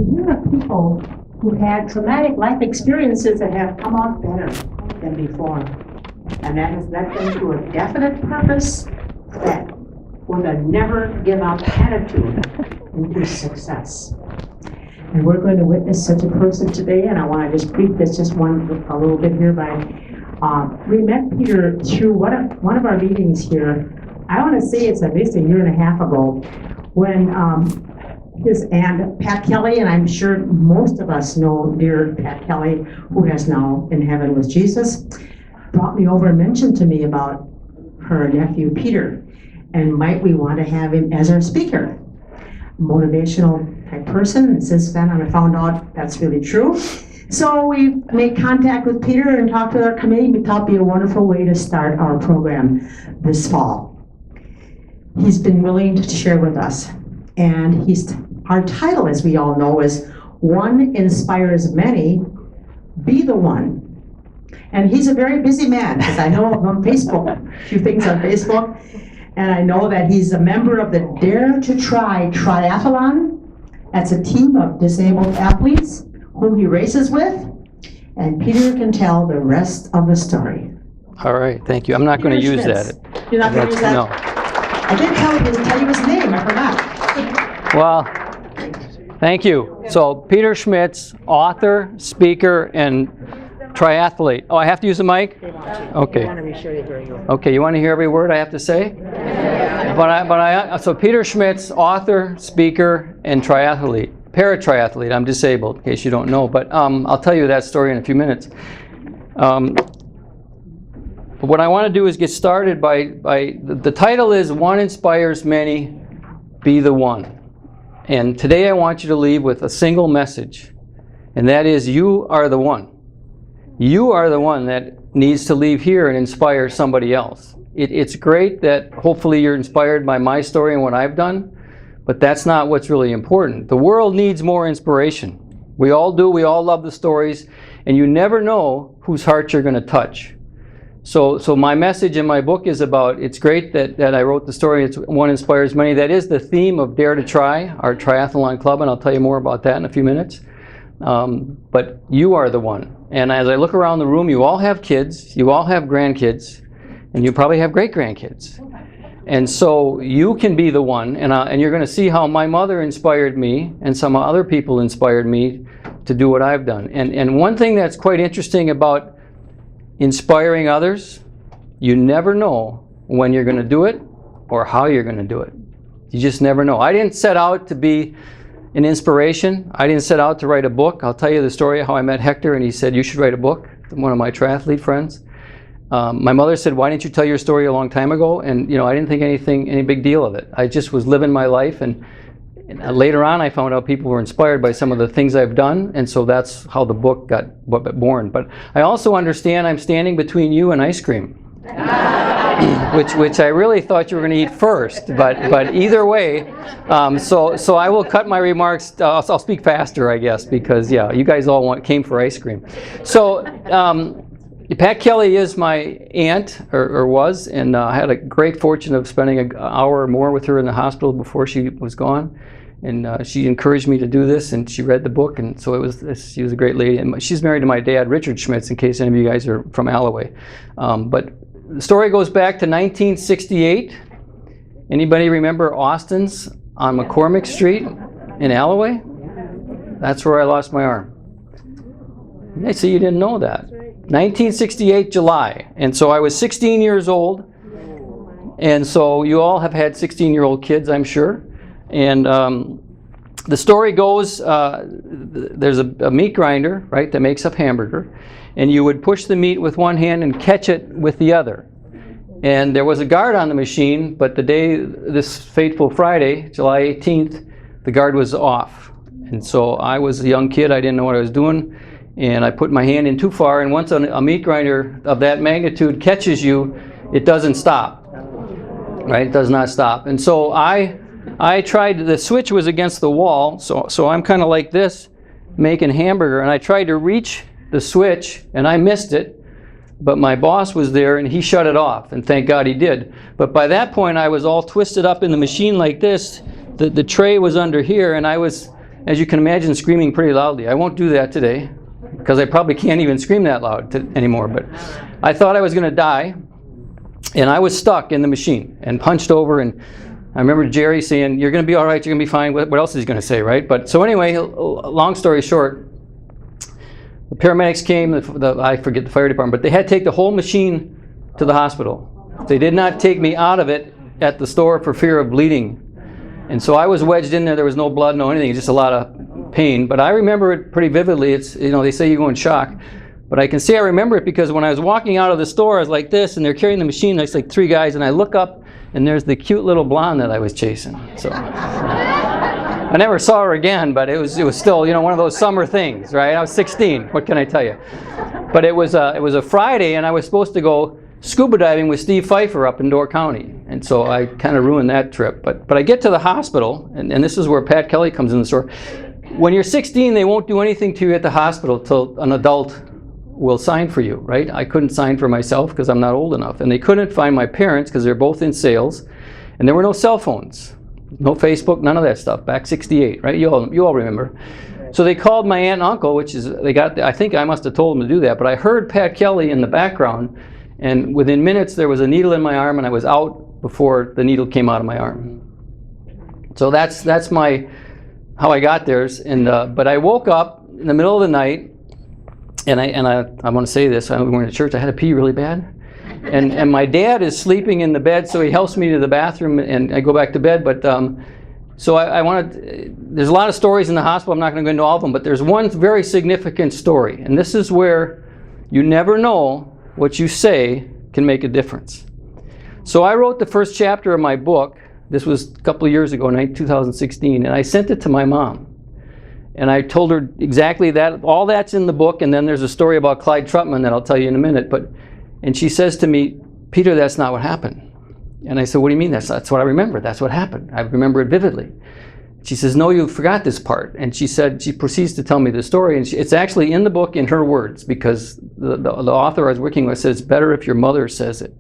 we hear of people who had traumatic life experiences that have come out better than before. And that has led them to a definite purpose that with a never give up attitude into success. And we're going to witness such a person today, and I want to just brief this just a little bit here by, we met Peter through one of our meetings here. I want to say it's at least a year and a half ago, when his aunt, Pat Kelly, and I'm sure most of us know dear Pat Kelly, who has now in heaven with Jesus, brought me over and mentioned to me about her nephew Peter, and might we want to have him as our speaker. Motivational type person, and since then I found out that's really true. So we made contact with Peter and talked with our committee. We thought it'd be a wonderful way to start our program this fall. He's been willing to share with us, and our title, as we all know, is One Inspires Many, Be the One. And he's a very busy man, because I know him on Facebook, a few things on Facebook, and I know that he's a member of the Dare to Try Triathlon. That's a team of disabled athletes whom he races with, and Peter can tell the rest of the story. All right, thank you. I'm not going to use Schmitz. that. You're not going to use that? No. I did tell you his name, I forgot. Well, thank you. So, Peter Schmitz, author, speaker, and triathlete. Oh, I have to use the mic? They want you. Okay. They want to be sure they hear you. Okay, you want to hear every word I have to say? So Peter Schmitz, author, speaker, and triathlete. Paratriathlete. I'm disabled, in case you don't know, but I'll tell you that story in a few minutes. But what I want to do is get started by the title is One Inspires Many, Be the One. And today I want you to leave with a single message, and that is you are the one. You are the one that needs to leave here and inspire somebody else. It's great that hopefully you're inspired by my story and what I've done, but that's not what's really important. The world needs more inspiration. We all do. We all love the stories, and you never know whose heart you're going to touch. So my message in my book is about, it's great that I wrote the story, it's One Inspires Many. That is the theme of Dare to Try, our triathlon club, and I'll tell you more about that in a few minutes. But you are the one. And as I look around the room, you all have kids, you all have grandkids, and you probably have great-grandkids. And so you can be the one, and you're going to see how my mother inspired me, and some other people inspired me to do what I've done. And one thing that's quite interesting about inspiring others, you never know when you're going to do it or how you're going to do it. You just never know. I didn't set out to be an inspiration. I didn't set out to write a book. I'll tell you the story of how I met Hector, and he said, you should write a book, one of my triathlete friends. My mother said, why didn't you tell your story a long time ago? And I didn't think any big deal of it. I just was living my life, and later on I found out people were inspired by some of the things I've done, and so that's how the book got born. But I also understand I'm standing between you and ice cream. which I really thought you were going to eat first, but either way, so I will cut my remarks. I'll speak faster, I guess, because yeah, you guys all came for ice cream. So Pat Kelly is my aunt, or was, and I had a great fortune of spending an hour or more with her in the hospital before she was gone. And she encouraged me to do this, and she read the book, and so she was a great lady. And she's married to my dad, Richard Schmitz, in case any of you guys are from Alloway. But the story goes back to 1968. Anybody remember Austin's on McCormick Street in Alloway? That's where I lost my arm. I see you didn't know that. 1968 July. And so I was 16 years old. And so you all have had 16-year-old kids, I'm sure. And the story goes, there's a meat grinder, right, that makes up hamburger, and you would push the meat with one hand and catch it with the other. And there was a guard on the machine, but the day, this fateful Friday, July 18th, the guard was off. And so I was a young kid, I didn't know what I was doing, and I put my hand in too far, and once a meat grinder of that magnitude catches you, it doesn't stop, right? It does not stop. And so I tried, the switch was against the wall, so I'm kind of like this, making hamburger, and I tried to reach the switch, and I missed it, but my boss was there, and he shut it off, and thank God he did. But by that point, I was all twisted up in the machine like this. The tray was under here, and I was as you can imagine, screaming pretty loudly. I won't do that today, because I probably can't even scream that loud anymore. But I thought I was going to die, and I was stuck in the machine and punched over. And I remember Jerry saying, "You're going to be all right. You're going to be fine." What else is he going to say, right? But so anyway, long story short, the paramedics came. I forget the fire department, but they had to take the whole machine to the hospital. They did not take me out of it at the store for fear of bleeding. And so I was wedged in there. There was no blood, no anything, just a lot of pain. But I remember it pretty vividly. It's, you know, they say you go in shock. But I can say I remember it because when I was walking out of the store, I was like this, and they're carrying the machine. There's like 3 guys, and I look up, and there's the cute little blonde that I was chasing. So I never saw her again, but it was still, you know, one of those summer things, right? I was 16. What can I tell you? But it was a Friday, and I was supposed to go scuba diving with Steve Pfeiffer up in Door County, and so I kind of ruined that trip. But I get to the hospital, and this is where Pat Kelly comes in the story. When you're 16, they won't do anything to you at the hospital till an adult will sign for you, right? I couldn't sign for myself because I'm not old enough, and they couldn't find my parents because they're both in sales, and there were no cell phones, no Facebook, none of that stuff. Back '68, right? You all remember. So they called my aunt and uncle, which is I think I must have told them to do that, but I heard Pat Kelly in the background. And within minutes, there was a needle in my arm, and I was out before the needle came out of my arm. So that's how I got there. And but I woke up in the middle of the night, and I want to say this. We were in church. I had to pee really bad, and my dad is sleeping in the bed, so he helps me to the bathroom, and I go back to bed. But so I wanted. There's a lot of stories in the hospital. I'm not going to go into all of them, but there's one very significant story, and this is where you never know. What you say can make a difference. So I wrote the first chapter of my book. This was a couple of years ago, 2016, and I sent it to my mom. And I told her exactly that. All that's in the book, and then there's a story about Clyde Trutman that I'll tell you in a minute. And she says to me, "Peter, that's not what happened." And I said, "What do you mean? That's what I remember. That's what happened. I remember it vividly." She says, "No, you forgot this part." And she proceeds to tell me the story, and it's actually in the book in her words, because the author I was working with says it's better if your mother says it.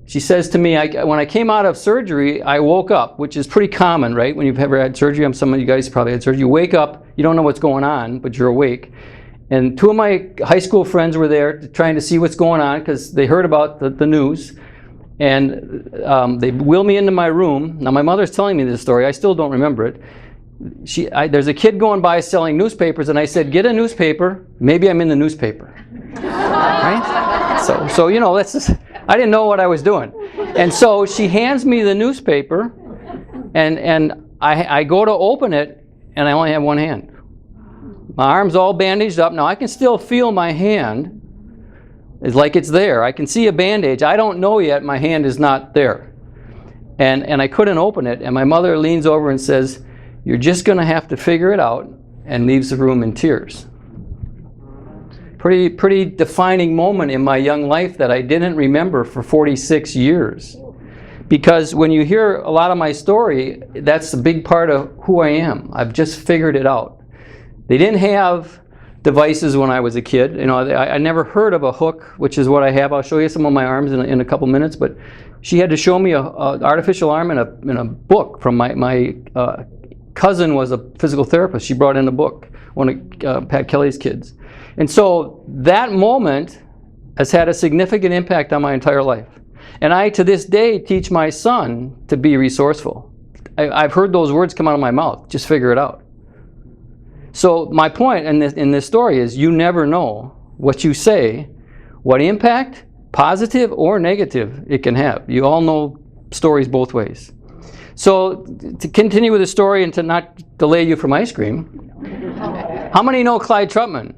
She says to me, when I came out of surgery, I woke up, which is pretty common, right? When you've ever had surgery, some of you guys probably had surgery. You wake up, you don't know what's going on, but you're awake. And 2 of my high school friends were there trying to see what's going on because they heard about the news. And they wheel me into my room. Now, my mother's telling me this story. I still don't remember it. There's a kid going by selling newspapers, and I said, "Get a newspaper. Maybe I'm in the newspaper." Right? So you know, I didn't know what I was doing. And so she hands me the newspaper, and I go to open it, and I only have one hand. My arm's all bandaged up. Now, I can still feel my hand. It's like it's there. I can see a bandage. I don't know yet my hand is not there. And I couldn't open it. And my mother leans over and says, "You're just going to have to figure it out," and leaves the room in tears. Pretty defining moment in my young life that I didn't remember for 46 years. Because when you hear a lot of my story, that's a big part of who I am. I've just figured it out. They didn't have devices when I was a kid. You know, I never heard of a hook, which is what I have. I'll show you some of my arms in a couple minutes. But she had to show me a artificial arm in a book from my cousin was a physical therapist. She brought in a book, one of Pat Kelly's kids. And so that moment has had a significant impact on my entire life. And I, to this day, teach my son to be resourceful. I've heard those words come out of my mouth. Just figure it out. So my point in this story is you never know what you say, what impact, positive or negative, it can have. You all know stories both ways. So to continue with the story and to not delay you from ice cream, how many know Clyde Trutman?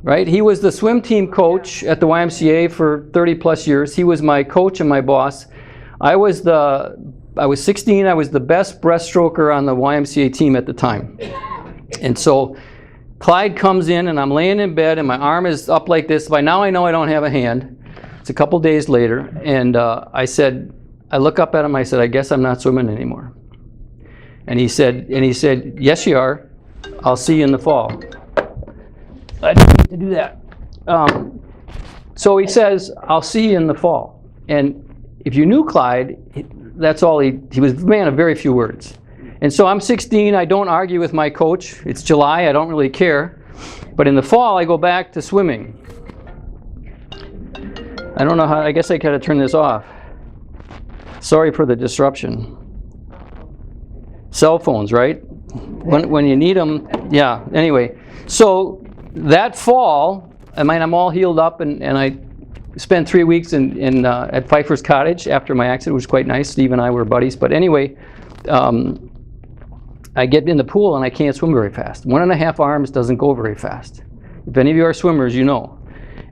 Right? He was the swim team coach at the YMCA for 30 plus years. He was my coach and my boss. I was 16. I was the best breaststroker on the YMCA team at the time. And so Clyde comes in, and I'm laying in bed, and my arm is up like this. By now I know I don't have a hand. It's a couple days later, and I look up at him. I said, "I guess I'm not swimming anymore." And he said, "Yes, you are. I'll see you in the fall." I didn't need to do that. So he says, "I'll see you in the fall." And if you knew Clyde, that's all he was a man of very few words. And so I'm 16, I don't argue with my coach. It's July, I don't really care. But in the fall, I go back to swimming. I don't know how, I guess I gotta turn this off. Sorry for the disruption. Cell phones, right? When you need them, yeah, anyway. So that fall, I'm all healed up, and I spent 3 weeks at Pfeiffer's Cottage after my accident, which was quite nice. Steve and I were buddies. But anyway, I get in the pool and I can't swim very fast. 1.5 arms doesn't go very fast. If any of you are swimmers, you know.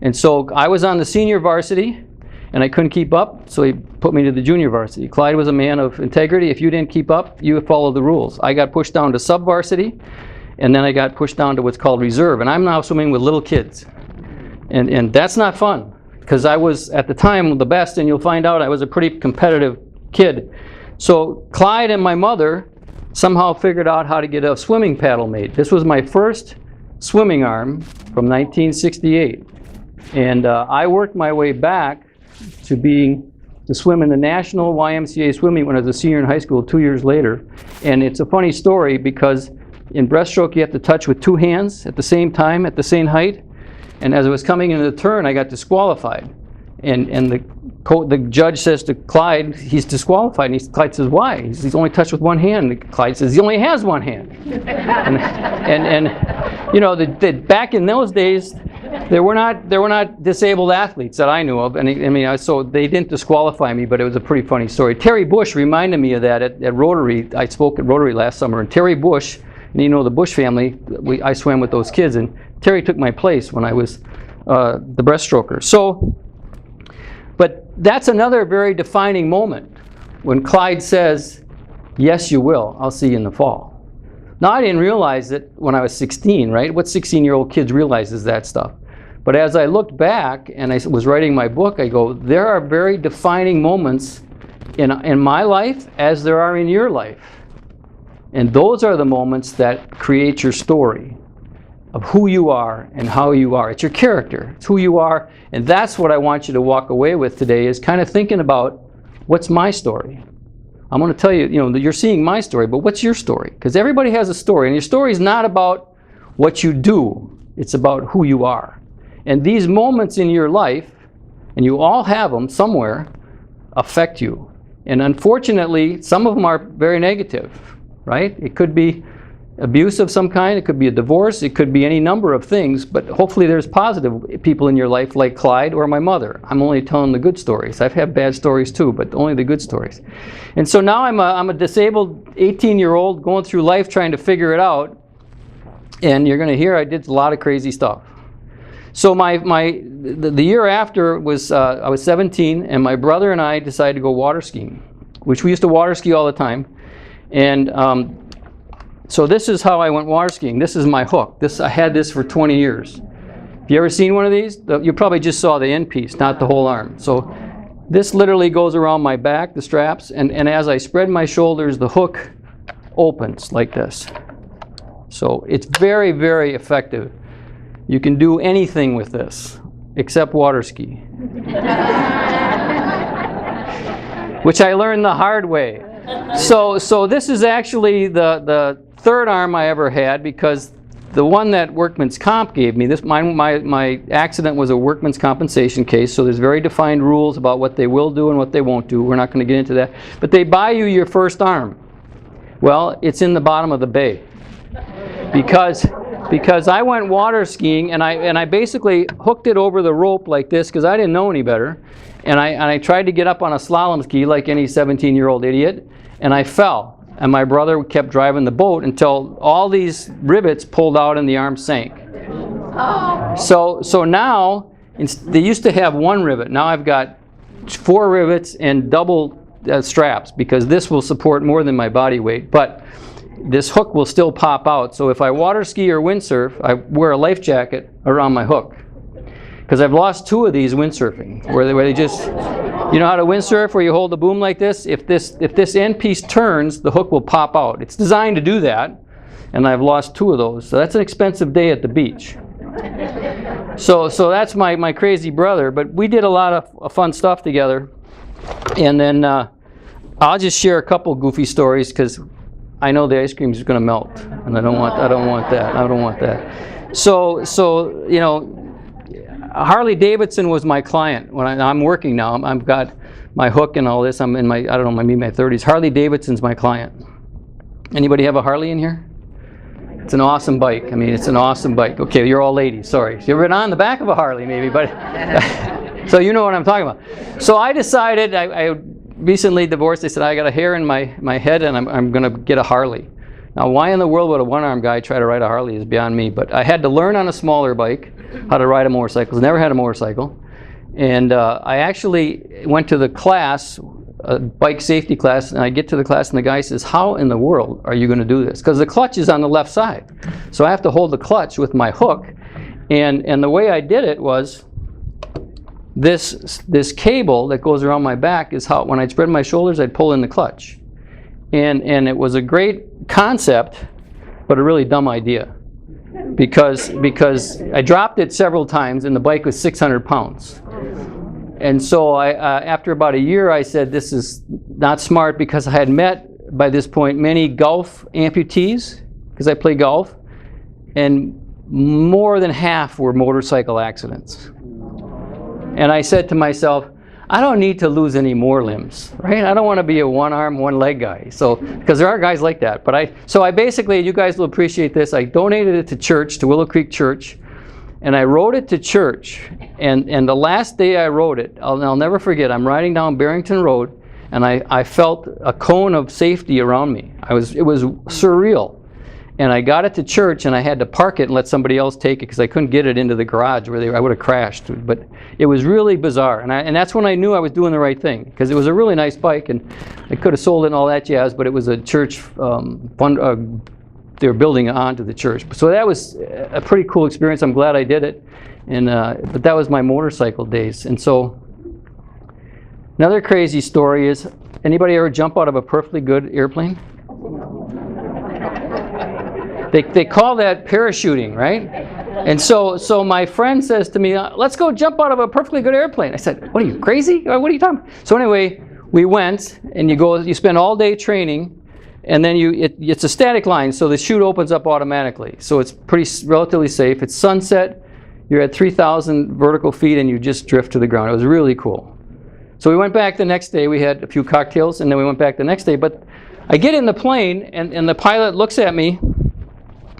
And so I was on the senior varsity and I couldn't keep up, so he put me to the junior varsity. Clyde was a man of integrity. If you didn't keep up, you would follow the rules. I got pushed down to sub-varsity, and then I got pushed down to what's called reserve, and I'm now swimming with little kids. And that's not fun, because I was, at the time, the best, and you'll find out I was a pretty competitive kid. So Clyde and my mother somehow figured out how to get a swimming paddle made. This was my first swimming arm from 1968. And I worked my way back to swim in the National YMCA swimming when I was a senior in high school 2 years later. And it's a funny story because in breaststroke you have to touch with 2 hands at the same time, at the same height. And as I was coming into the turn, I got disqualified. And the judge says to Clyde, he's disqualified. And Clyde says, why? He's only touched with 1 hand. And Clyde says, he only has 1 hand. and you know, back in those days, there were not disabled athletes that I knew of, and so they didn't disqualify me, but it was a pretty funny story. Terry Bush reminded me of that at Rotary. I spoke at Rotary last summer, and Terry Bush, and you know the Bush family, I swam with those kids, and Terry took my place when I was the breaststroker. So, but that's another very defining moment when Clyde says, yes, you will. I'll see you in the fall. Now, I didn't realize it when I was 16, right? What 16-year-old kids realizes that stuff? But as I looked back and I was writing my book, I go, there are very defining moments in my life as there are in your life. And those are the moments that create your story of who you are and how you are. It's your character. It's who you are. And that's what I want you to walk away with today, is kind of thinking about, what's my story? I'm going to tell you, you're seeing my story, but what's your story? Because everybody has a story, and your story is not about what you do. It's about who you are. And these moments in your life, and you all have them somewhere, affect you. And unfortunately, some of them are very negative, right? It could be abuse of some kind, it could be a divorce, it could be any number of things, but hopefully there's positive people in your life like Clyde or my mother. I'm only telling the good stories. I've had bad stories too, but only the good stories. And so now I'm a disabled 18-year-old going through life trying to figure it out, and you're going to hear I did a lot of crazy stuff. So the year after was I was 17, and my brother and I decided to go water skiing, which we used to water ski all the time. And so this is how I went water skiing. This is my hook. I had this for 20 years. Have you ever seen one of these? You probably just saw the end piece, not the whole arm. So this literally goes around my back, the straps, and as I spread my shoulders, the hook opens like this. So it's very, very effective. You can do anything with this except water ski, which I learned the hard way. So this is actually the third arm I ever had, because the one that Workman's Comp gave me, my accident was a workman's compensation case, so there's very defined rules about what they will do and what they won't do. We're not going to get into that. But they buy you your first arm. Well, it's in the bottom of the bay. Because I went water skiing and I basically hooked it over the rope like this, because I didn't know any better, and I tried to get up on a slalom ski like any 17-year-old idiot, and I fell. And my brother kept driving the boat until all these rivets pulled out and the arm sank. Oh. So now, they used to have 1 rivet. Now I've got 4 rivets and double straps, because this will support more than my body weight. But this hook will still pop out. So if I water ski or windsurf, I wear a life jacket around my hook. Because I've lost 2 of these windsurfing, where they just, you know how to windsurf where you hold the boom like this? If this end piece turns, the hook will pop out. It's designed to do that, and I've lost 2 of those. So that's an expensive day at the beach. So that's my crazy brother, but we did a lot of fun stuff together. And then I'll just share a couple goofy stories, because I know the ice cream is going to melt, and I don't want that. I don't want that. So you know, Harley Davidson was my client when I'm working now. I've got my hook and all this. I'm in my, I don't know, maybe my 30s. Harley Davidson's my client. Anybody have a Harley in here? It's an awesome bike. I mean, it's an awesome bike. Okay, you're all ladies, sorry. You've been on the back of a Harley maybe, but so you know what I'm talking about. So I decided, I recently divorced. I said, I got a hair in my head and I'm going to get a Harley. Now, why in the world would a one-armed guy try to ride a Harley is beyond me, but I had to learn on a smaller bike how to ride a motorcycle. Never had a motorcycle. And I actually went to the class, a bike safety class, and I get to the class and the guy says, how in the world are you going to do this? Because the clutch is on the left side. So I have to hold the clutch with my hook. And the way I did it was this cable that goes around my back is how, when I'd spread my shoulders, I'd pull in the clutch. And it was a great concept, but a really dumb idea. Because I dropped it several times and the bike was 600 pounds. And so after about a year, I said, this is not smart, because I had met, by this point, many golf amputees, because I play golf, and more than half were motorcycle accidents. And I said to myself, I don't need to lose any more limbs, right? I don't want to be a one-arm, one-leg guy. So, because there are guys like that. But so I basically, you guys will appreciate this, I donated it to church, to Willow Creek Church. And I rode it to church, and the last day I rode it, I'll never forget, I'm riding down Barrington Road, and I felt a cone of safety around me. It was surreal. And I got it to church, and I had to park it and let somebody else take it, because I couldn't get it into the garage where I would have crashed. But it was really bizarre, and that's when I knew I was doing the right thing, because it was a really nice bike, and I could have sold it and all that jazz, but it was a church fund. They were building onto the church. So that was a pretty cool experience. I'm glad I did it. And but that was my motorcycle days. And so another crazy story is, anybody ever jump out of a perfectly good airplane? They call that parachuting, right? And so my friend says to me, let's go jump out of a perfectly good airplane. I said, what are you, crazy? What are you talking about? So anyway, we went, and you spend all day training. And then it's a static line, so the chute opens up automatically. So it's relatively safe. It's sunset, you're at 3,000 vertical feet, and you just drift to the ground. It was really cool. So we went back the next day. We had a few cocktails, and then we went back the next day. But I get in the plane, and the pilot looks at me,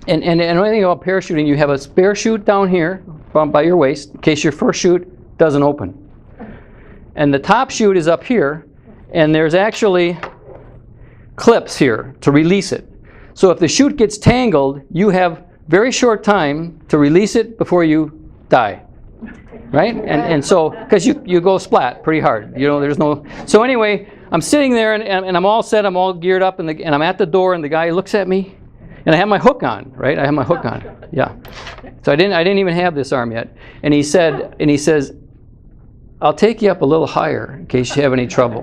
and anything about parachuting, you have a spare chute down here by your waist, in case your first chute doesn't open. And the top chute is up here, and there's actually clips here to release it. So if the chute gets tangled, you have very short time to release it before you die, right? And so, because you go splat pretty hard, you know, there's no. So anyway, I'm sitting there and I'm all set, I'm all geared up, and I'm at the door, and the guy looks at me, and I have my hook on, right? I have my hook on, yeah. So I didn't even have this arm yet, and he says, I'll take you up a little higher in case you have any trouble.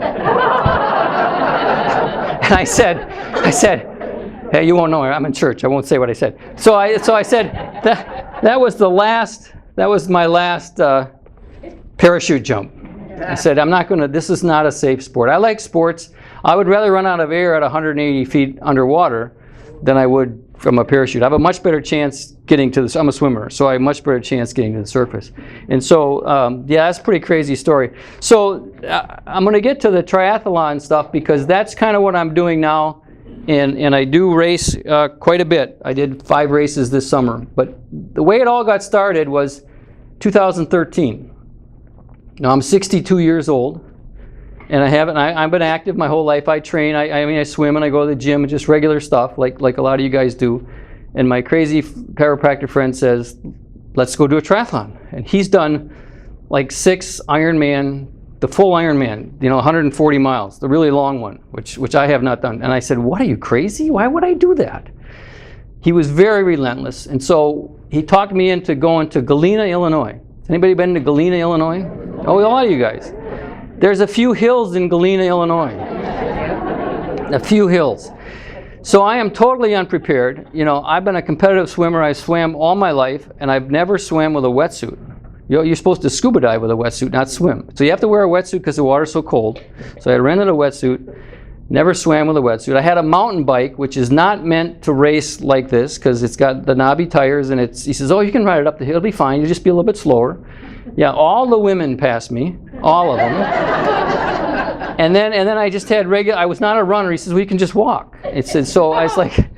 And I said, hey, you won't know, I'm in church, I won't say what I said. So I said, that was my last parachute jump. I said, this is not a safe sport. I like sports. I would rather run out of air at 180 feet underwater than I would from a parachute. I have a much better chance getting to I'm a swimmer, so I have a much better chance getting to the surface. And so, yeah, that's a pretty crazy story. So I'm going to get to the triathlon stuff, because that's kind of what I'm doing now. And I do race quite a bit. I did 5 races this summer. But the way it all got started was 2013. Now I'm 62 years old. And I've been active my whole life. I train, I swim, and I go to the gym, and just regular stuff like a lot of you guys do. And my crazy chiropractor friend says, let's go do a triathlon. And he's done like 6 Ironman, the full Ironman, 140 miles, the really long one, which I have not done. And I said, what, are you crazy? Why would I do that? He was very relentless. And so he talked me into going to Galena, Illinois. Has anybody been to Galena, Illinois? Oh, a lot of you guys. There's a few hills in Galena, Illinois. A few hills. So I am totally unprepared. I've been a competitive swimmer. I swam all my life, and I've never swam with a wetsuit. You're supposed to scuba dive with a wetsuit, not swim. So you have to wear a wetsuit because the water's so cold. So I rented a wetsuit. Never swam with a wetsuit. I had a mountain bike, which is not meant to race like this because it's got the knobby tires, and he says, oh, you can ride it up the hill, it'll be fine, you'll just be a little bit slower. Yeah, all the women passed me, all of them. And then I just had I was not a runner. He says, well, you can just walk. It said, so I was like,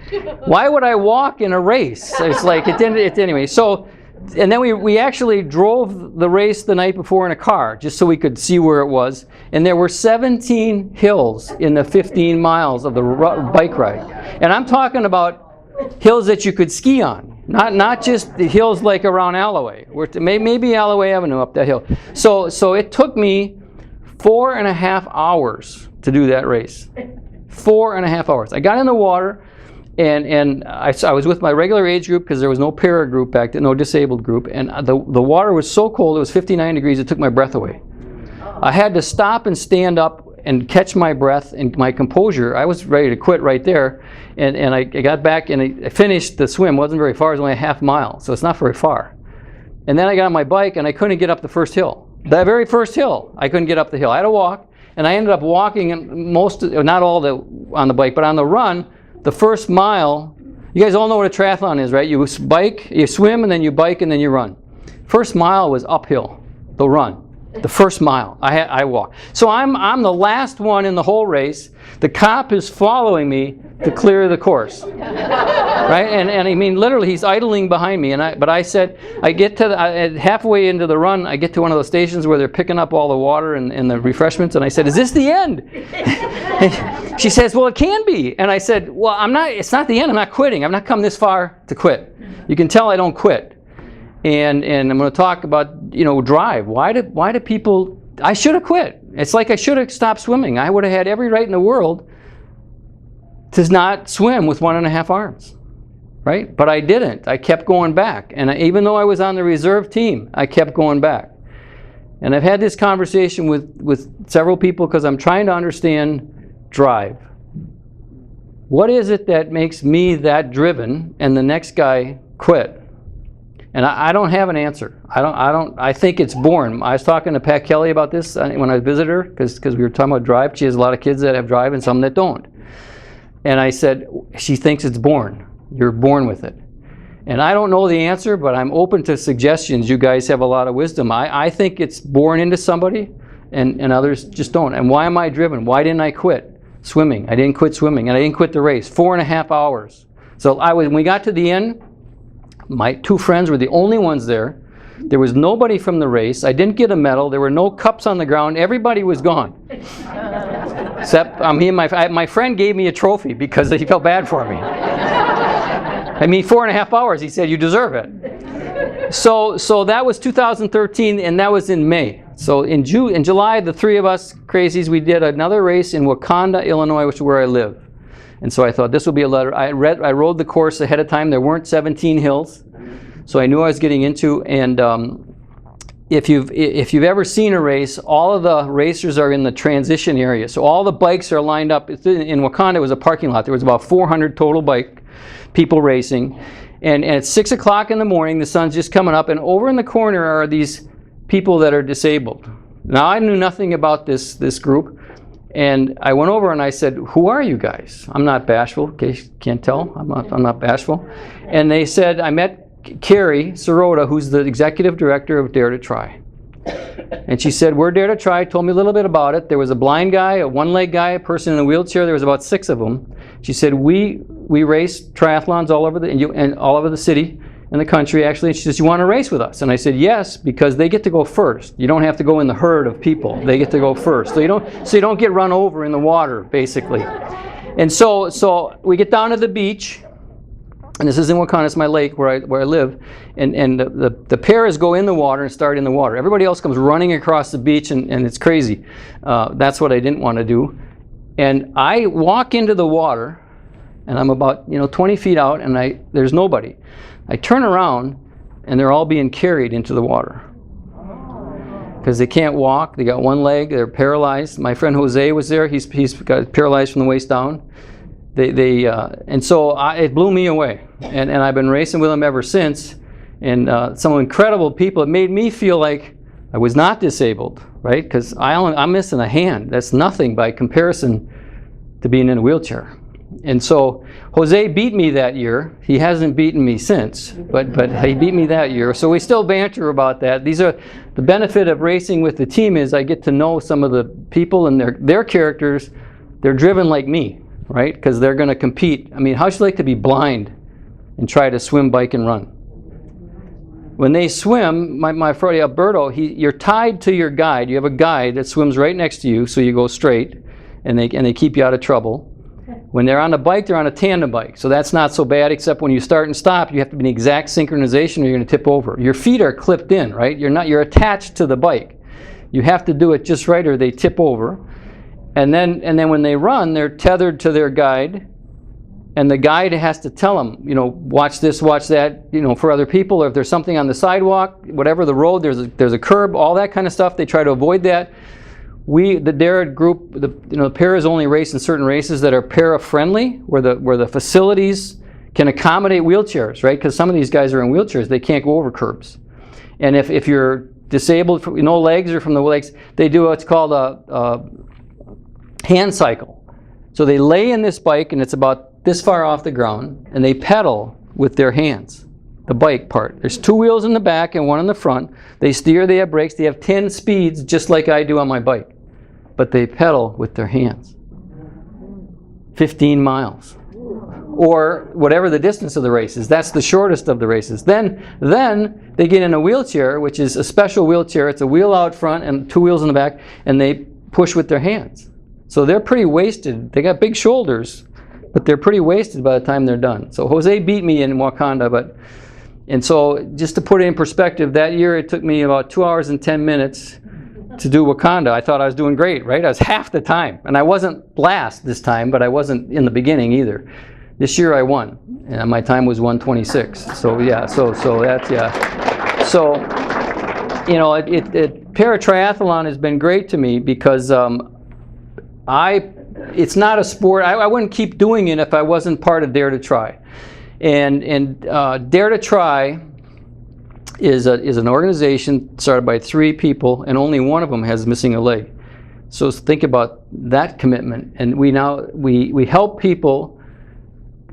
why would I walk in a race? It's like, anyway. So, and then we actually drove the race the night before in a car, just so we could see where it was. And there were 17 hills in the 15 miles of the bike ride. And I'm talking about hills that you could ski on, not just the hills like around Alloway, maybe Alloway Avenue up that hill. So it took me 4.5 hours to do that race. 4.5 hours. I got in the water, and I was with my regular age group because there was no para group back then, no disabled group, and the water was so cold, it was 59 degrees, it took my breath away. I had to stop and stand up and catch my breath and my composure. I was ready to quit right there, and I got back and I finished the swim. It wasn't very far, it was only a half mile, so it's not very far. And then I got on my bike and I couldn't get up the first hill. The very first hill, I couldn't get up the hill. I had to walk, and I ended up walking, and not all on the bike, but on the run, the first mile. You guys all know what a triathlon is, right? You bike, you swim, and then you bike, and then you run. First mile was uphill, the run. The first mile, I walked. So I'm the last one in the whole race. The cop is following me to clear the course, right? And I mean, literally, he's idling behind me. But I said, I get to halfway into the run, I get to one of those stations where they're picking up all the water and the refreshments, and I said, "Is this the end?" She says, "Well, it can be." And I said, "Well, I'm not. It's not the end. I'm not quitting. I've not come this far to quit. You can tell I don't quit." And I'm going to talk about, drive. Why do people? I should have quit. It's like I should have stopped swimming. I would have had every right in the world to not swim with 1.5 arms, right? But I didn't. I kept going back, and even though I was on the reserve team, I kept going back. And I've had this conversation with several people because I'm trying to understand drive. What is it that makes me that driven and the next guy quit? And I don't have an answer. I think it's born. I was talking to Pat Kelly about this when I visited her, because we were talking about drive. She has a lot of kids that have drive and some that don't. And I said, she thinks it's born. You're born with it. And I don't know the answer, but I'm open to suggestions. You guys have a lot of wisdom. I think it's born into somebody, and others just don't. And why am I driven? Why didn't I quit swimming? I didn't quit swimming, and I didn't quit the race. 4.5 hours. So when we got to the end, my 2 friends were the only ones there. There was nobody from the race. I didn't get a medal. There were no cups on the ground. Everybody was gone. Except me and my friend gave me a trophy because he felt bad for me. I mean, 4.5 hours. He said, "You deserve it." So that was 2013, and that was in May. So in July, the 3 of us crazies, we did another race in Wakanda, Illinois, which is where I live. And so I thought this would be a letter. I rode the course ahead of time. There weren't 17 hills, so I knew I was getting into. And if you've ever seen a race, all of the racers are in the transition area. So all the bikes are lined up. In Wakanda, it was a parking lot. There was about 400 total people racing. And at 6 o'clock in the morning, the sun's just coming up, and over in the corner are these people that are disabled. Now, I knew nothing about this group. And I went over and I said, "Who are you guys?" I'm not bashful, in case you can't tell. I'm not bashful. And they said, I met Carrie Sirota, who's the executive director of Dare to Try. And she said, "We're Dare to Try," told me a little bit about it. There was a blind guy, a one-leg guy, a person in a wheelchair. There was about 6 of them. She said, we race triathlons all over the city and the country, actually. And she says, "You want to race with us?" And I said, "Yes, because they get to go first. You don't have to go in the herd of people. They get to go first. So you don't get run over in the water, basically." And so we get down to the beach, and this is in Wakanda, it's my lake where I live, and the paras go in the water and start in the water. Everybody else comes running across the beach, and it's crazy. That's what I didn't want to do. And I walk into the water, and I'm about 20 feet out, and there's nobody. I turn around, and they're all being carried into the water because they can't walk. They got one leg. They're paralyzed. My friend Jose was there. He's got paralyzed from the waist down. And so it blew me away, and I've been racing with them ever since. And some incredible people. It made me feel like I was not disabled, right? Because I'm missing a hand. That's nothing by comparison to being in a wheelchair. And so Jose beat me that year. He hasn't beaten me since, but he beat me that year. So we still banter about that. These are the benefit of racing with the team is I get to know some of the people and their characters. They're driven like me, right? Because they're going to compete. I mean, how'd you like to be blind and try to swim, bike, and run? When they swim, my friend Alberto, you're tied to your guide. You have a guide that swims right next to you, so you go straight, and they keep you out of trouble. When they're on a bike, they're on a tandem bike, so that's not so bad, except when you start and stop, you have to be in exact synchronization or you're going to tip over. Your feet are clipped in, right? You're attached to the bike. You have to do it just right or they tip over. And then when they run, they're tethered to their guide, and the guide has to tell them, watch this, watch that, for other people, or if there's something on the sidewalk, whatever the road, there's a curb, all that kind of stuff, they try to avoid that. The DARE group, the paras only race in certain races that are para-friendly, where the facilities can accommodate wheelchairs, right? Because some of these guys are in wheelchairs, they can't go over curbs. And if you're disabled, no legs or from the legs, they do what's called a hand cycle. So they lay in this bike, and it's about this far off the ground, and they pedal with their hands. The bike part. There's 2 wheels in the back and 1 in the front. They steer, they have brakes, they have 10 speeds just like I do on my bike. But they pedal with their hands. 15 miles. Or whatever the distance of the race is. That's the shortest of the races. Then they get in a wheelchair, which is a special wheelchair. It's a wheel out front and 2 wheels in the back, and they push with their hands. So they're pretty wasted. They got big shoulders, but they're pretty wasted by the time they're done. So Jose beat me in Wakanda, and so just to put it in perspective, that year it took me about 2 hours and 10 minutes to do Wakanda. I thought I was doing great, right? I was half the time. And I wasn't last this time, but I wasn't in the beginning either. This year I won, and my time was 1:26. So yeah, so that's, yeah. So, para-triathlon has been great to me because it's not a sport. I wouldn't keep doing it if I wasn't part of Dare to Try. And Dare to Try is an organization started by 3 people, and only one of them has missing a leg. So think about that commitment. And we help people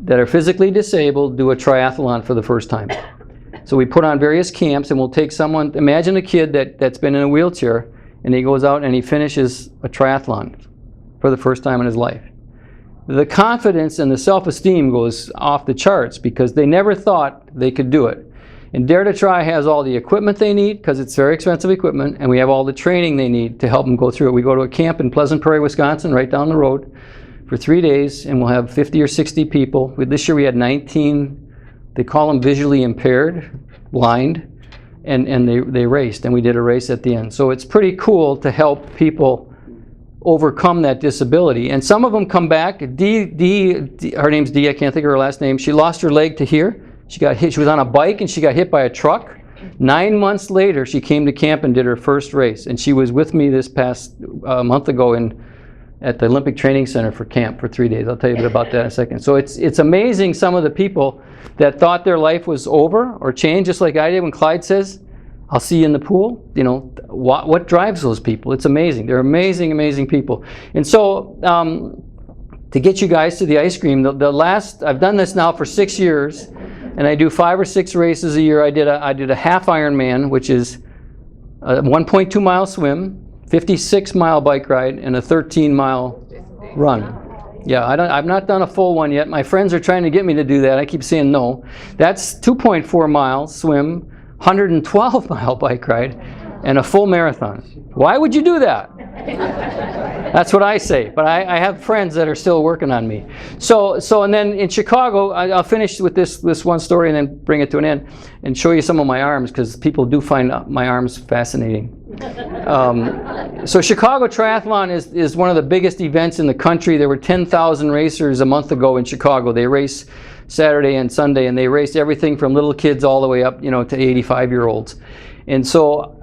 that are physically disabled do a triathlon for the first time. So we put on various camps, and we'll take someone. Imagine a kid that's been in a wheelchair, and he goes out and he finishes a triathlon for the first time in his life. The confidence and the self-esteem goes off the charts because they never thought they could do it. And Dare to Try has all the equipment they need, because it's very expensive equipment, and we have all the training they need to help them go through it. We go to a camp in Pleasant Prairie, Wisconsin, right down the road, for 3 days, and we'll have 50 or 60 people. This year we had 19, they call them visually impaired, blind, and they raced, and we did a race at the end. So it's pretty cool to help people overcome that disability. And some of them come back. Dee, her name's Dee, I can't think of her last name. She lost her leg to here. She got hit. She was on a bike and she got hit by a truck. 9 months later, she came to camp and did her first race. And she was with me this past month ago at the Olympic Training Center for camp for 3 days. I'll tell you a bit about that in a second. So it's amazing some of the people that thought their life was over or changed, just like I did when Clyde says, I'll see you in the pool. What drives those people? It's amazing. They're amazing, amazing people. And so to get you guys to the ice cream, I've done this now for 6 years, and I do 5 or 6 races a year. I did a half Ironman, which is a 1.2 mile swim, 56-mile bike ride, and a 13-mile run. Yeah, I've not done a full one yet. My friends are trying to get me to do that. I keep saying no. That's 2.4 miles swim, 112-mile bike ride, and a full marathon. Why would you do that? That's what I say, but I have friends that are still working on me. So and then in Chicago, I'll finish with this one story and then bring it to an end and show you some of my arms, because people do find my arms fascinating. So Chicago Triathlon is one of the biggest events in the country. There were 10,000 racers a month ago in Chicago. They race Saturday and Sunday, and they raced everything from little kids all the way up, to 85-year-olds. And so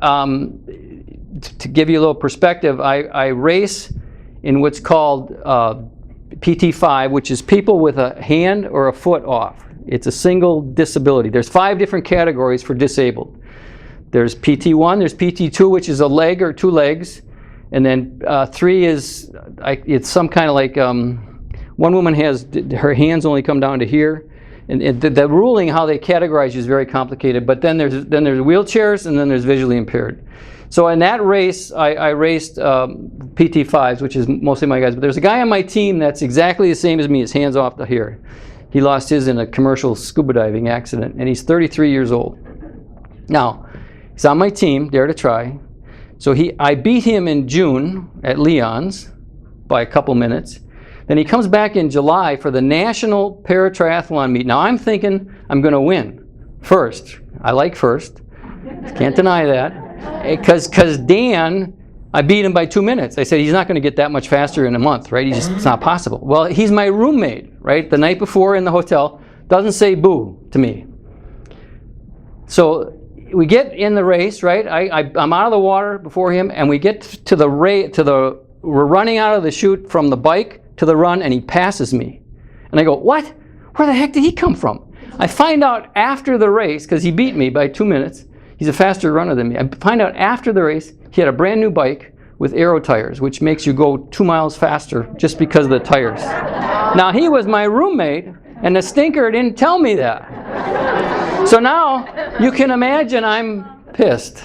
to give you a little perspective, I race in what's called PT5, which is people with a hand or a foot off. It's a single disability. There's 5 different categories for disabled. There's PT1, there's PT2, which is a leg or 2 legs, and then 3 is it's some kind of like One woman has, her hands only come down to here. And the ruling, how they categorize you, is very complicated. But then there's wheelchairs, and then there's visually impaired. So in that race, I raced PT5s, which is mostly my guys. But there's a guy on my team that's exactly the same as me. His hands off to here. He lost his in a commercial scuba diving accident, and he's 33 years old. Now, he's on my team, Dare to Try. So I beat him in June at Leon's by a couple minutes. Then he comes back in July for the National Para-Triathlon meet. Now I'm thinking I'm going to win first. I like first. Can't deny that. Because Dan, I beat him by 2 minutes. I said he's not going to get that much faster in a month, right? It's not possible. Well, he's my roommate, right? The night before in the hotel, doesn't say boo to me. So we get in the race, right? I'm out of the water before him, and we get to we're running out of the chute from the bike to the run, and he passes me. And I go, what? Where the heck did he come from? I find out after the race, because he beat me by 2 minutes. He's a faster runner than me. I find out after the race, he had a brand new bike with aero tires, which makes you go 2 miles faster just because of the tires. Now, he was my roommate, and the stinker didn't tell me that. So now, you can imagine I'm pissed.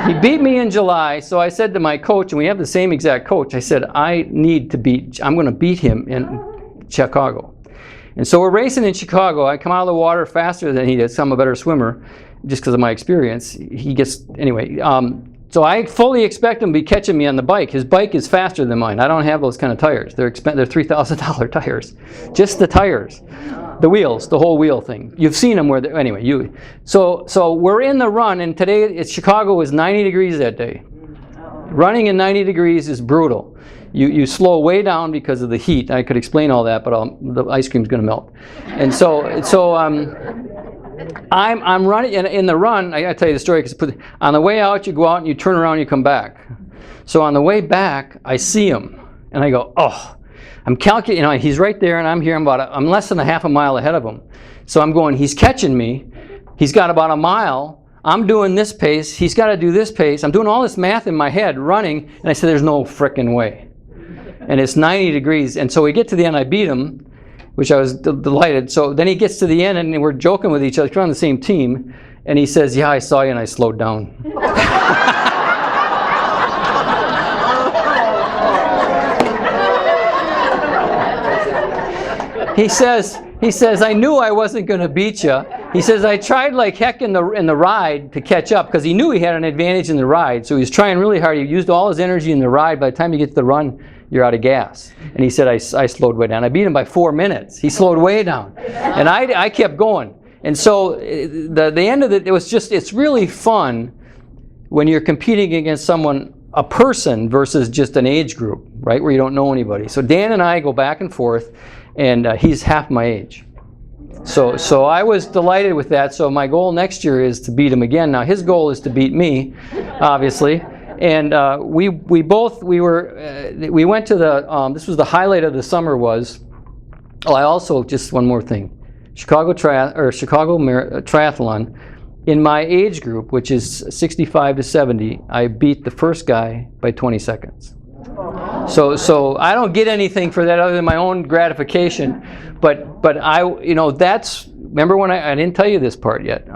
He beat me in July, so I said to my coach, and we have the same exact coach, I said, I'm going to beat him in Chicago. And so we're racing in Chicago. I come out of the water faster than he did, so I'm a better swimmer, just because of my experience. So I fully expect him to be catching me on the bike. His bike is faster than mine. I don't have those kind of tires. They're $3,000 tires. Just the tires. The wheels, the whole wheel thing. You've seen them so we're in the run, and today Chicago was 90 degrees that day. Running in 90 degrees is brutal. You slow way down because of the heat. I could explain all that, but the ice cream's going to melt. And so I'm running in the run. I got to tell you the story, because on the way out, you go out and you turn around and you come back. So on the way back, I see him, and I go, oh. I'm calculating, he's right there, and I'm here. I'm less than a half a mile ahead of him. So I'm going, he's catching me. He's got about a mile. I'm doing this pace. He's got to do this pace. I'm doing all this math in my head, running, and I said, there's no frickin' way. And it's 90 degrees. And so we get to the end, I beat him, which I was delighted. So then he gets to the end, and we're joking with each other. We're on the same team. And he says, yeah, I saw you, and I slowed down. He says, I knew I wasn't going to beat you. He says, I tried like heck in the ride to catch up, because he knew he had an advantage in the ride. So he was trying really hard. He used all his energy in the ride. By the time you get to the run, you're out of gas. And he said, I slowed way down. I beat him by 4 minutes. He slowed way down. And I kept going. And so the end of it, it's really fun when you're competing against someone, a person versus just an age group, right, where you don't know anybody. So Dan and I go back and forth. And he's half my age. So I was delighted with that. So my goal next year is to beat him again. Now his goal is to beat me, obviously. And we went to this was the highlight of the summer was, I also, just one more thing, Chicago Triathlon. In my age group, which is 65 to 70, I beat the first guy by 20 seconds. So I don't get anything for that other than my own gratification, but remember when I didn't tell you this part yet.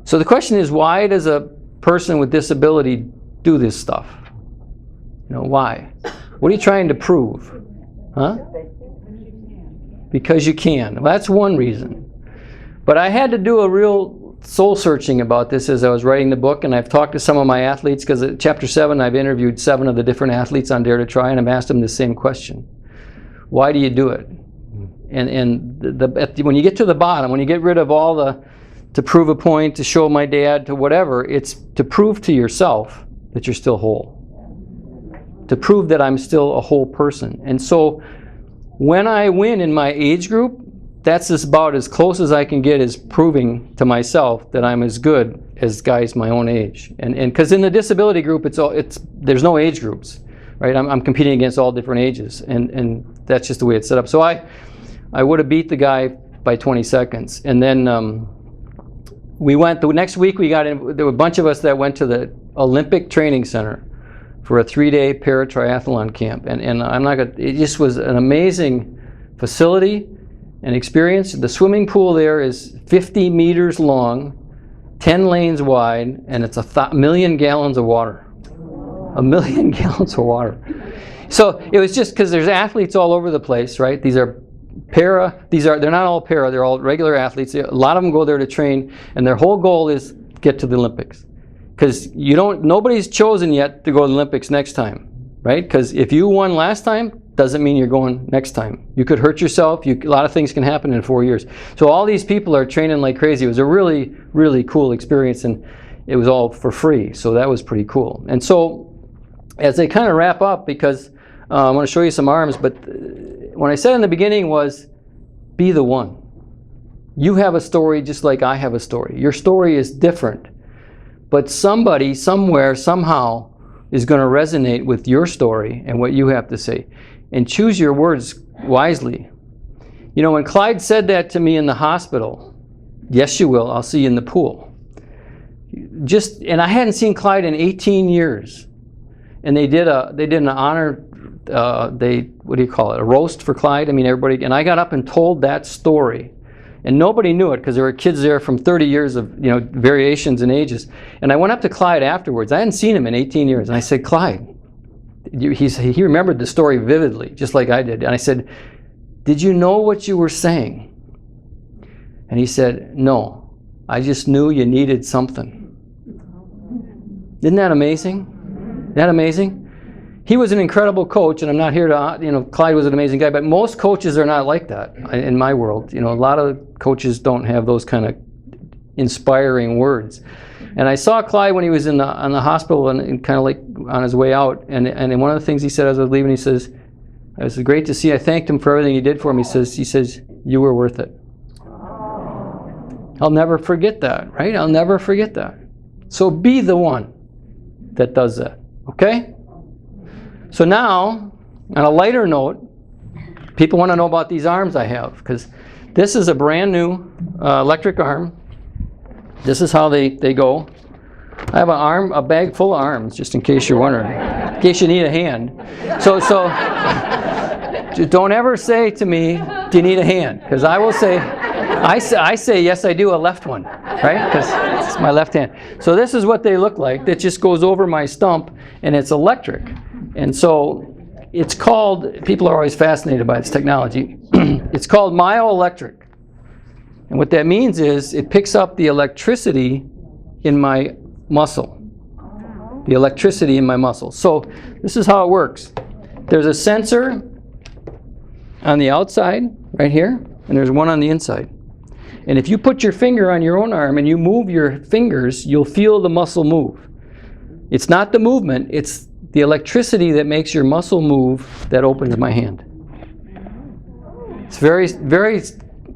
So the question is, why does a person with disability do this stuff? Why? What are you trying to prove? Huh? Because you can. Well, that's one reason. But I had to do a real soul searching about this as I was writing the book, and I've talked to some of my athletes, because at chapter 7 I've interviewed 7 of the different athletes on Dare to Try, and I've asked them the same question. Why do you do it? And when you get to the bottom, when you get rid of all to prove a point, to show my dad, to whatever, it's to prove to yourself that you're still whole. To prove that I'm still a whole person. And so when I win in my age group, that's about as close as I can get, as proving to myself that I'm as good as guys my own age. And because in the disability group, there's no age groups, right? I'm competing against all different ages, and that's just the way it's set up. So I would have beat the guy by 20 seconds, and then we went the next week. There were a bunch of us that went to the Olympic Training Center for a 3-day para-triathlon camp. And I'm not gonna, it just was an amazing facility and experience. The swimming pool there is 50 meters long, 10 lanes wide, and it's a million gallons of water. A million gallons of water. So it was just because there's athletes all over the place, right? These are they're not all para, they're all regular athletes. A lot of them go there to train, and their whole goal is get to the Olympics. Because nobody's chosen yet to go to the Olympics next time, right? Because if you won last time, doesn't mean you're going next time. You could hurt yourself. A lot of things can happen in 4 years. So all these people are training like crazy. It was a really, really cool experience, and it was all for free. So that was pretty cool. And so as they kind of wrap up, because I want to show you some arms, but what I said in the beginning was, be the one. You have a story just like I have a story. Your story is different, but somebody, somewhere, somehow is going to resonate with your story and what you have to say. And choose your words wisely. You know, when Clyde said that to me in the hospital, yes you will, I'll see you in the pool. And I hadn't seen Clyde in 18 years. And they did an honor, what do you call it, a roast for Clyde. I mean, everybody, and I got up and told that story. And nobody knew it because there were kids there from 30 years of, variations in ages. And I went up to Clyde afterwards. I hadn't seen him in 18 years. And I said, Clyde, he remembered the story vividly, just like I did. And I said, did you know what you were saying? And he said, no, I just knew you needed something. Isn't that amazing? Isn't that amazing? He was an incredible coach, and I'm not here to, Clyde was an amazing guy, but most coaches are not like that in my world. A lot of coaches don't have those kind of inspiring words. And I saw Clyde when he was on the hospital and kind of like on his way out, and one of the things he said as I was leaving, he says, it was great to see, I thanked him for everything he did for me. He says, you were worth it. I'll never forget that, right? I'll never forget that. So be the one that does that, okay? So now, on a lighter note, people want to know about these arms I have, because this is a brand new electric arm. This is how they go. I have a bag full of arms, just in case you're wondering, in case you need a hand. So don't ever say to me, do you need a hand? Because I will say, I say, yes, I do, a left one, right? Because it's my left hand. So this is what they look like. That just goes over my stump, and it's electric. And so it's called, people are always fascinated by this technology, it's called myoelectric. And what that means is it picks up the electricity in my muscle. The electricity in my muscle. So this is how it works. There's a sensor on the outside, right here, and there's one on the inside. And if you put your finger on your own arm and you move your fingers, you'll feel the muscle move. It's not the movement, it's the electricity that makes your muscle move that opens my hand. It's very, very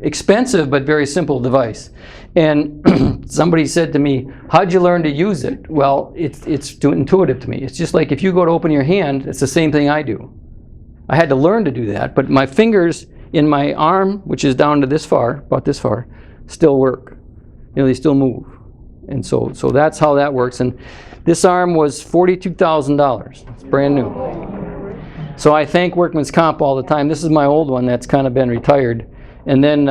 expensive but very simple device. And somebody said to me, how'd you learn to use it? Well, it's intuitive to me. It's just like if you go to open your hand, it's the same thing I do. I had to learn to do that, but my fingers in my arm, which is down to this far, about this far, still work. They still move. And so that's how that works. And this arm was $42,000. It's brand new. So I thank Workman's Comp all the time. This is my old one that's kind of been retired. And then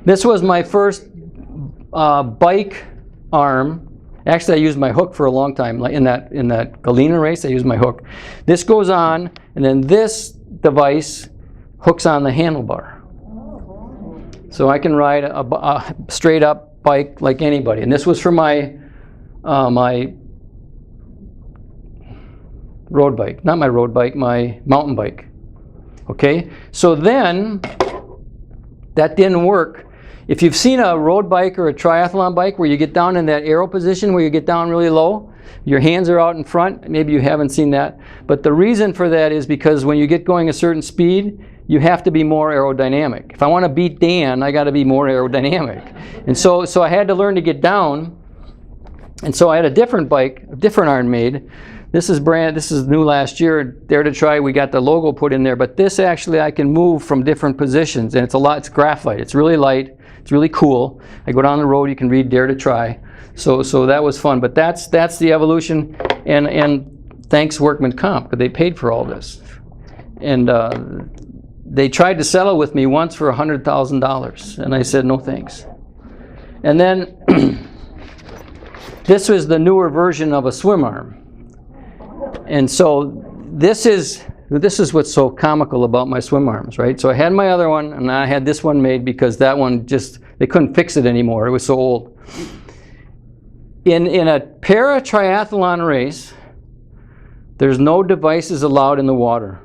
this was my first bike arm. Actually, I used my hook for a long time. Like in that Galena race, I used my hook. This goes on, and then this device hooks on the handlebar. So I can ride a straight up bike like anybody. And this was for my my road bike, not my road bike, my mountain bike. Okay, so then that didn't work. If you've seen a road bike or a triathlon bike where you get down in that arrow position where you get down really low, your hands are out in front, maybe you haven't seen that. But the reason for that is because when you get going a certain speed, you have to be more aerodynamic. If I want to beat Dan, I got to be more aerodynamic. And so I had to learn to get down. And so I had a different bike, a different arm made This is new last year. Dare to Try, we got the logo put in there, but this actually I can move from different positions, and it's graphite. It's really light, it's really cool. I go down the road, you can read Dare to Try. So that was fun, but that's the evolution, and thanks Workman Comp, because they paid for all this. And they tried to settle with me once for $100,000, and I said no thanks. And then this was the newer version of a swim arm. And so this is what's so comical about my swim arms, right? So I had my other one, and I had this one made because that one they couldn't fix it anymore. It was so old. In a para-triathlon race, there's no devices allowed in the water.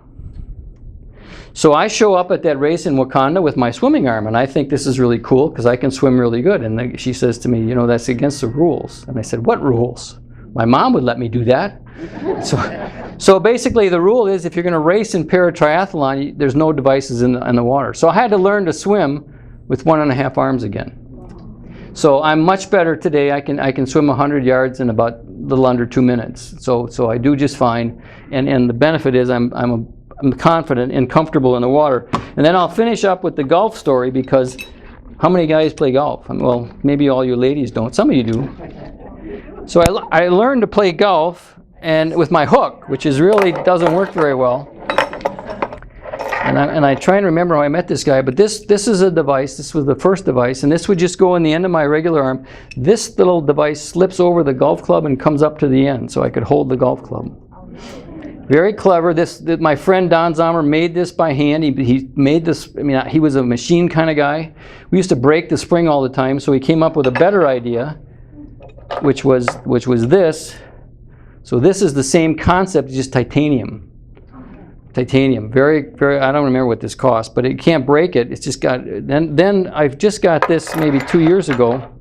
So I show up at that race in Wakanda with my swimming arm, and I think this is really cool because I can swim really good. And she says to me, you know, that's against the rules. And I said, what rules? My mom would let me do that. So basically the rule is if you're going to race in para-triathlon, there's no devices in the water. So I had to learn to swim with 1.5 arms again. So I'm much better today. I can swim 100 yards in about a little under 2 minutes. So I do just fine. And the benefit is I'm confident and comfortable in the water. And then I'll finish up with the golf story, because how many guys play golf? Well, maybe all you ladies don't. Some of you do. So I learned to play golf and with my hook, which really doesn't work very well. And I try and remember how I met this guy, but this is a device. This was the first device, and this would just go in the end of my regular arm. This little device slips over the golf club and comes up to the end, so I could hold the golf club. Very clever. My friend Don Zomer made this by hand. He made this. I mean, he was a machine kind of guy. We used to break the spring all the time, so he came up with a better idea, which was this. So this is the same concept, just titanium. Titanium, very, very. I don't remember what this cost, but it can't break it. It's just got. Then I've just got this maybe 2 years ago.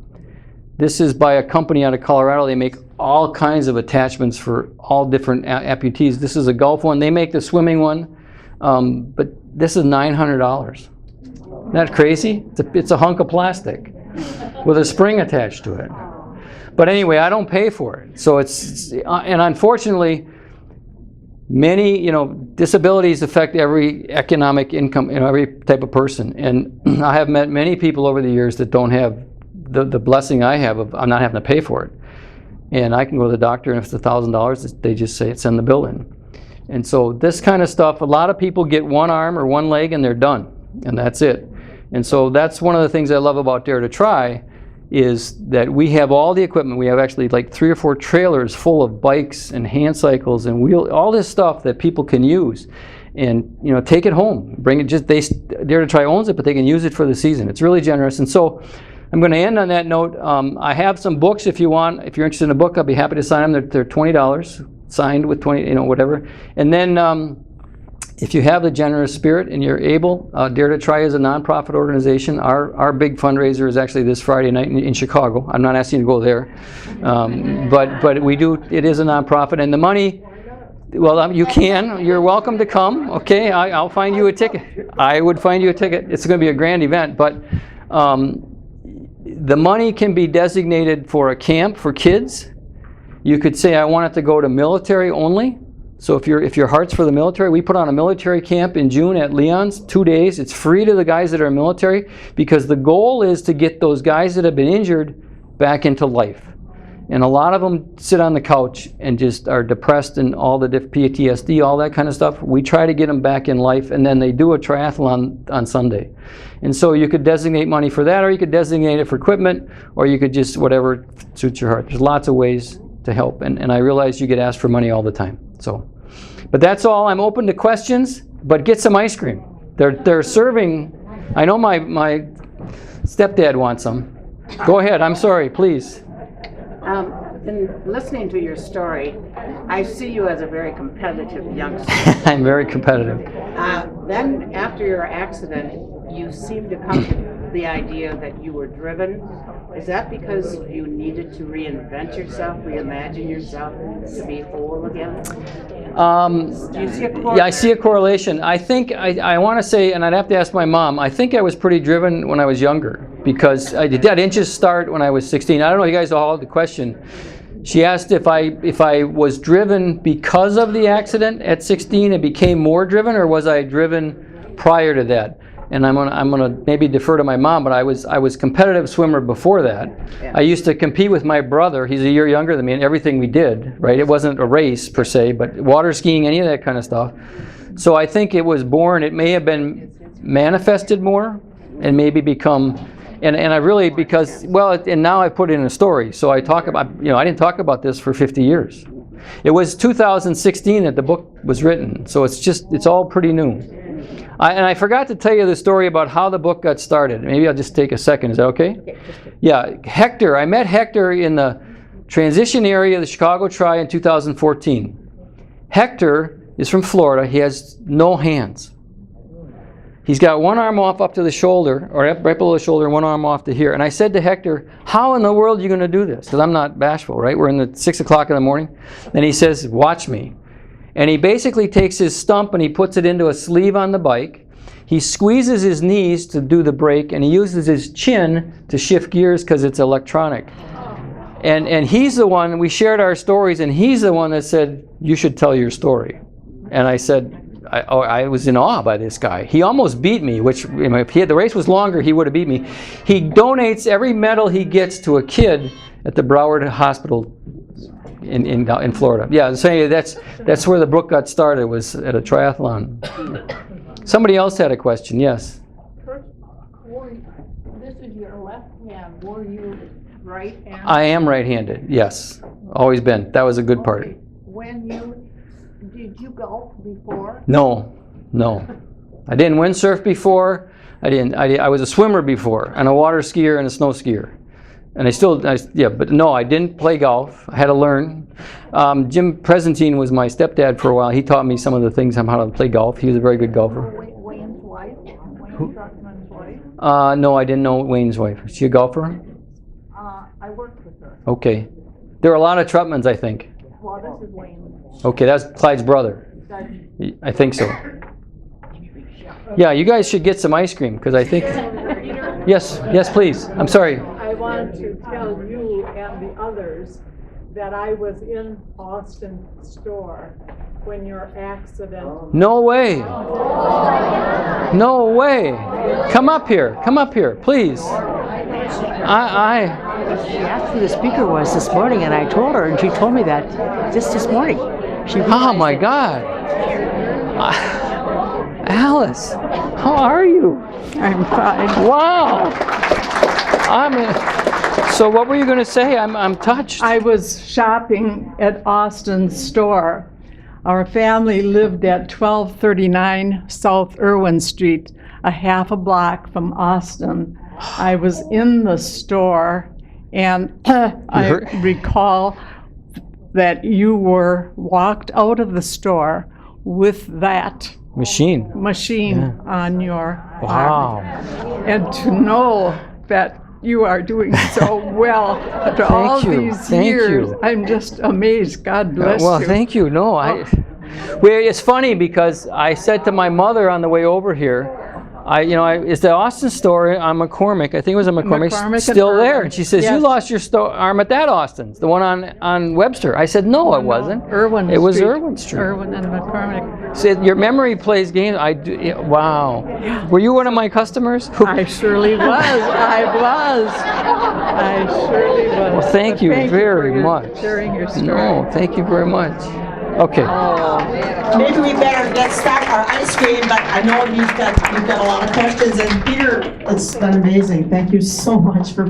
This is by a company out of Colorado. They make all kinds of attachments for all different amputees. This is a golf one. They make the swimming one, but this is $900. Isn't that crazy? It's a hunk of plastic with a spring attached to it. But anyway, I don't pay for it. So and unfortunately, many, disabilities affect every economic income, every type of person. And I have met many people over the years that don't have the blessing I have of I'm not having to pay for it. And I can go to the doctor, and if it's $1,000, they just say send the bill in. And so this kind of stuff, a lot of people get one arm or one leg and they're done, and that's it. And so that's one of the things I love about Dare to Try, is that we have all the equipment. We have actually like 3 or 4 trailers full of bikes and hand cycles and all this stuff that people can use, and take it home, bring it. Dare to Try owns it, but they can use it for the season. It's really generous. And so I'm going to end on that note. I have some books if you want. If you're interested in a book, I'll be happy to sign them. They're $20, signed with 20, whatever. And then if you have the generous spirit and you're able, Dare to Try is a nonprofit organization. Our big fundraiser is actually this Friday night in Chicago. I'm not asking you to go there, but we do. It is a nonprofit, and the money. Well, you can. You're welcome to come. Okay, I'll find you a ticket. I would find you a ticket. It's going to be a grand event, but. The money can be designated for a camp for kids. You could say, I want it to go to military only. So if your heart's for the military, we put on a military camp in June at Leon's, 2 days. It's free to the guys that are military, because the goal is to get those guys that have been injured back into life. And a lot of them sit on the couch and just are depressed and all the PTSD, all that kind of stuff. We try to get them back in life, and then they do a triathlon on Sunday. And so you could designate money for that, or you could designate it for equipment, or you could just whatever suits your heart. There's lots of ways to help, and I realize you get asked for money all the time. So, but that's all. I'm open to questions, but get some ice cream. They're serving. I know my stepdad wants some. Go ahead. I'm sorry. Please. In listening to your story, I see you as a very competitive youngster. I'm very competitive. Then, after your accident, you seemed to come to the idea that you were driven. Is that because you needed to reinvent yourself, reimagine yourself to be whole again? Do you see a correlation? Yeah, I see a correlation. I think I want to say, and I'd have to ask my mom, I think I was pretty driven when I was younger, because I didn't just start when I was 16. I don't know if you guys all had the question. She asked if I was driven because of the accident at 16 and became more driven, or was I driven prior to that? And I'm gonna maybe defer to my mom, but I was competitive swimmer before that. Yeah. I used to compete with my brother. He's a year younger than me, and everything we did, right? It wasn't a race per se, but water skiing, any of that kind of stuff. So I think it was born. It may have been manifested more, and maybe become. And I really, because, well, and now I put it in a story. So I talk about, I didn't talk about this for 50 years. It was 2016 that the book was written. So it's all pretty new. And I forgot to tell you the story about how the book got started. Maybe I'll just take a second. Is that okay? Yeah, Hector. I met Hector in the transition area of the Chicago Tri in 2014. Hector is from Florida. He has no hands. He's got one arm off up to the shoulder, or right below the shoulder, and one arm off to here. And I said to Hector, how in the world are you going to do this? Because I'm not bashful, right? We're in the 6 o'clock in the morning. And he says, watch me. And he basically takes his stump and he puts it into a sleeve on the bike. He squeezes his knees to do the brake, and he uses his chin to shift gears because it's electronic. And he's the one, we shared our stories, and he's the one that said, you should tell your story. And I said, I was in awe by this guy. He almost beat me, which if the race was longer, he would have beat me. He donates every medal he gets to a kid at the Broward Hospital in Florida. Yeah, so that's where the book got started, was at a triathlon. Somebody else had a question. Yes. First, this is your left hand. Were you right-handed? I am right-handed. Yes, always been. That was a good part. Did you golf before? No. I didn't windsurf before. I was a swimmer before, and a water skier and a snow skier. And but no, I didn't play golf. I had to learn. Jim Presentine was my stepdad for a while. He taught me some of the things on how to play golf. He was a very good golfer. Wayne's wife? Wayne Truckman's wife? No, I didn't know Wayne's wife. Is she a golfer? I worked with her. Okay. There are a lot of Trutmans, I think. Well, this is Wayne. Okay, that's Clyde's brother. I think so. Yeah, you guys should get some ice cream, because I think... Yes, please. I'm sorry. I want to tell you and the others that I was in Austin's store when your accident... No way. No way. Come up here, please. She asked who the speaker was this morning, and I told her, and she told me that just this morning. Oh my God. Alice, how are you? I'm fine. Wow. So what were you going to say? I'm touched. I was shopping at Austin's store. Our family lived at 1239 South Irwin Street, a half a block from Austin. I was in the store, and I recall that you were walked out of the store with that machine on your Wow. arm. And to know that you are doing so well after all these years, I'm just amazed. God bless you. Well, thank you. No, it's funny because I said to my mother on the way over here, it's the Austin store on McCormick. I think it was a McCormick still there. And she says, yes. You lost your arm at that Austin's, the one on Webster. I said, no, it wasn't. Irwin It was Irwin Street. Irwin and McCormick. So your memory plays games. I do. Wow. Were you one of my customers? I surely was. I surely was. Well, thank you very much. Sharing your story. No, thank you very much. Okay. Maybe we better get start our ice cream, but I know you've got a lot of questions, and Peter, it's been amazing. Thank you so much for